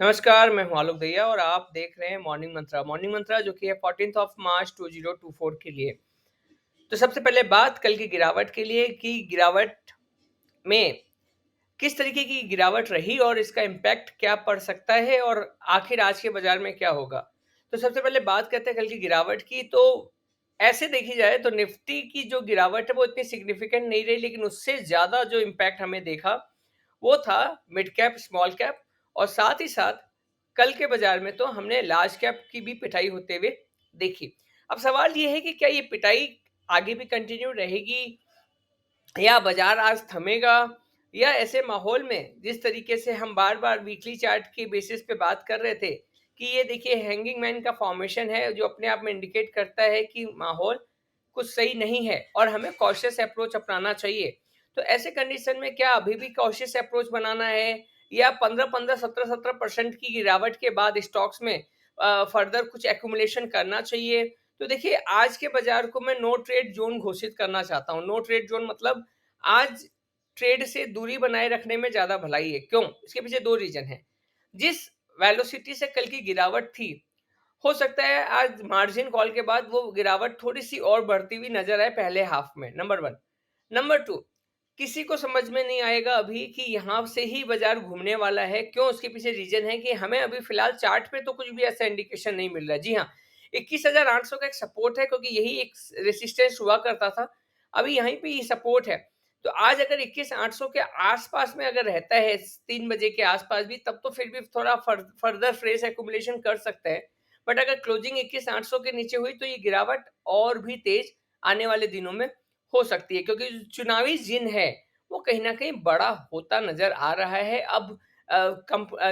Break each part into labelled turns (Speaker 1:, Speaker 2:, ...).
Speaker 1: नमस्कार, मैं हूँ आलोक दहिया और आप देख रहे हैं मॉर्निंग मंत्रा। मॉर्निंग मंत्रा जो कि है 14th ऑफ मार्च 2024 के लिए। तो सबसे पहले बात कल की गिरावट के लिए कि गिरावट में किस तरीके की गिरावट रही और इसका इम्पैक्ट क्या पड़ सकता है और आखिर आज के बाजार में क्या होगा। तो सबसे पहले बात करते हैं कल की गिरावट की। तो ऐसे देखी जाए तो निफ्टी की जो गिरावट है वो इतनी सिग्निफिकेंट नहीं रही, लेकिन उससे ज़्यादा जो इम्पैक्ट हमें देखा वो था मिड कैप, स्मॉल कैप और साथ ही साथ कल के बाजार में तो हमने लार्ज कैप की भी पिटाई होते हुए देखी। अब सवाल ये है कि क्या ये पिटाई आगे भी कंटिन्यू रहेगी या बाजार आज थमेगा, या ऐसे माहौल में जिस तरीके से हम बार बार वीकली चार्ट के बेसिस पे बात कर रहे थे कि ये देखिए हैंगिंग मैन का फॉर्मेशन है जो अपने आप में इंडिकेट करता है कि माहौल कुछ सही नहीं है और हमें कॉशियस अप्रोच अपनाना चाहिए। तो ऐसे कंडीशन में क्या अभी भी कॉशियस अप्रोच बनाना है या 15-15, 17-17% की गिरावट के बाद स्टॉक्स में फर्दर कुछ एक्यूमुलेशन करना चाहिए? तो देखिए आज के बाजार को मैं नो ट्रेड जोन घोषित करना चाहता हूँ। नो ट्रेड जोन मतलब आज ट्रेड से दूरी बनाए रखने में ज्यादा भलाई है। क्यों? इसके पीछे दो रीजन है। जिस वेलोसिटी से कल की गिरावट थी, हो सकता है आज मार्जिन कॉल के बाद वो गिरावट थोड़ी सी और बढ़ती हुई नजर आए पहले हाफ में। Number one. नंबर टू, किसी को समझ में नहीं आएगा अभी कि यहाँ से ही बाजार घूमने वाला है। क्यों? उसके पीछे रीजन है कि हमें अभी फिलहाल चार्ट पे तो कुछ भी ऐसा इंडिकेशन नहीं मिल रहा है। जी हाँ, 21,800 का एक सपोर्ट है क्योंकि यही एक रेसिस्टेंस हुआ करता था। अभी यहीं पे ये सपोर्ट है। तो आज अगर 21,800 के आसपास में अगर रहता है 3 बजे के आसपास भी, तब तो फिर भी थोड़ा फर्दर फ्रेश एक्यूमुलेशन कर सकते हैं। बट अगर क्लोजिंग 21,800 के नीचे हुई तो ये गिरावट और भी तेज आने वाले दिनों में हो सकती है, क्योंकि जो चुनावी जिन है वो कहीं ना कहीं बड़ा होता नजर आ रहा है। अब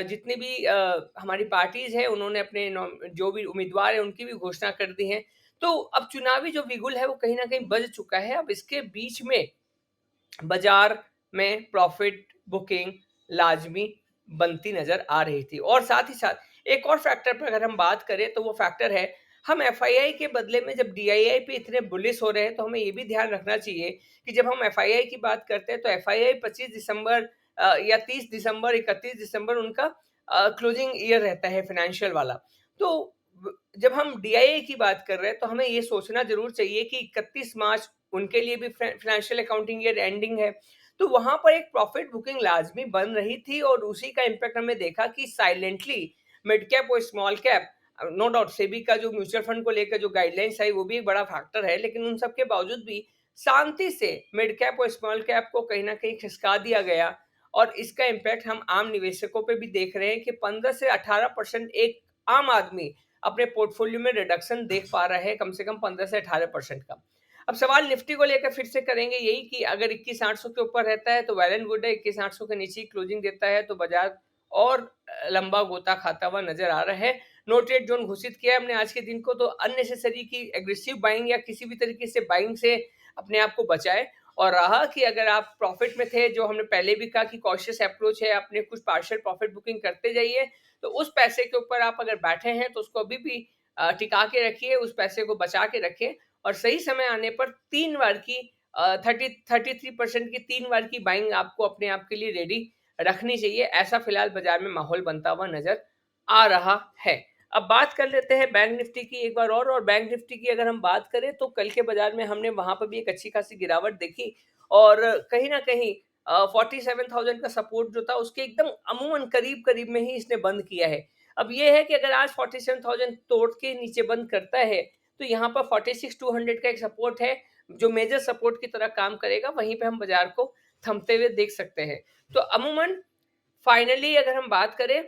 Speaker 1: जितनी भी हमारी पार्टीज है उन्होंने अपने जो भी उम्मीदवार है उनकी भी घोषणा कर दी है। तो अब चुनावी जो बिगुल है वो कहीं ना कहीं बज चुका है। अब इसके बीच में बाजार में प्रॉफिट बुकिंग लाजमी बनती नजर आ रही थी। और साथ ही साथ एक और फैक्टर पर अगर हम बात करें तो वो फैक्टर है, हम एफआईआई के बदले में जब डीआईआई पे इतने बुलिश हो रहे हैं तो हमें ये भी ध्यान रखना चाहिए कि जब हम एफआईआई की बात करते हैं तो एफआईआई 25 दिसंबर या 30 दिसंबर, 31 दिसंबर उनका क्लोजिंग ईयर रहता है फाइनेंशियल वाला। तो जब हम डीआईआई की बात कर रहे हैं तो हमें ये सोचना जरूर चाहिए कि 31 मार्च उनके लिए भी फाइनेंशियल अकाउंटिंग ईयर एंडिंग है। तो वहां पर एक प्रॉफिट बुकिंग लाजमी बन रही थी और उसी का इम्पैक्ट हमने देखा कि साइलेंटली मिड कैप और small cap, no doubt SEBI का जो म्यूचुअल फंड को लेकर जो गाइडलाइंस आई वो भी एक बड़ा फैक्टर है, लेकिन उन सब के बावजूद भी शांति से मिड कैप और स्मॉल कैप को कहीं ना कहीं खिसका दिया गया। और इसका इम्पैक्ट हम आम निवेशकों पे भी देख रहे हैं कि 15 से 18% एक आम आदमी अपने पोर्टफोलियो में रिडक्शन देख पा रहा है, कम से कम 15 से 18% का। अब सवाल निफ्टी को लेकर फिर से करेंगे यही कि अगर 21,800 के ऊपर रहता है तो वेल एंड गुड है, 21,800 के नीचे क्लोजिंग देता है तो बाजार और लंबा गोता खाता हुआ नजर आ रहा है। नो ट्रेड जोन घोषित किया है हमने आज के दिन को, तो अननेसेसरी की एग्रेसिव बाइंग या किसी भी तरीके से बाइंग से अपने आप को बचाए। और रहा कि अगर आप प्रॉफिट में थे, जो हमने पहले भी कहा कि कॉशियस अप्रोच है, अपने कुछ पार्शियल प्रॉफिट बुकिंग करते जाइए। तो उस पैसे के ऊपर आप अगर बैठे हैं तो उसको अभी भी टिका के रखिए, उस पैसे को बचा के रखें और सही समय आने पर 3 बार की 33% की 3 बार की बाइंग आपको अपने आप के लिए रेडी रखनी चाहिए। ऐसा फिलहाल बाजार में माहौल बनता हुआ नजर आ रहा है। अब बात कर लेते हैं बैंक निफ्टी की एक बार और बैंक निफ्टी की अगर हम बात करें तो कल के बाजार में हमने वहां पर भी एक अच्छी खासी गिरावट देखी और कहीं ना कहीं 47,000 का सपोर्ट जो था उसके एकदम अमूमन करीब करीब में ही इसने बंद किया है। अब ये है कि अगर आज 47,000 तोड़ के नीचे बंद करता है तो यहाँ पर 46,200 का एक सपोर्ट है जो मेजर सपोर्ट की तरह काम करेगा, वहीं पे हम बाजार को थमते हुए देख सकते हैं। तो अमूमन फाइनली अगर हम बात करें,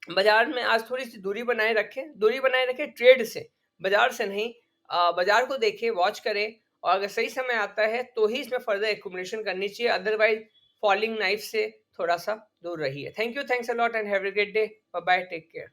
Speaker 1: बाजार में आज थोड़ी सी दूरी बनाए रखें ट्रेड से, बाजार से नहीं। बाजार को देखें, वॉच करें और अगर सही समय आता है तो ही इसमें फर्दर एक्यूमुलेशन करनी चाहिए, अदरवाइज फॉलिंग नाइफ से थोड़ा सा दूर रहिए। Thank you, thanks a lot and have a great day. Bye bye, take care.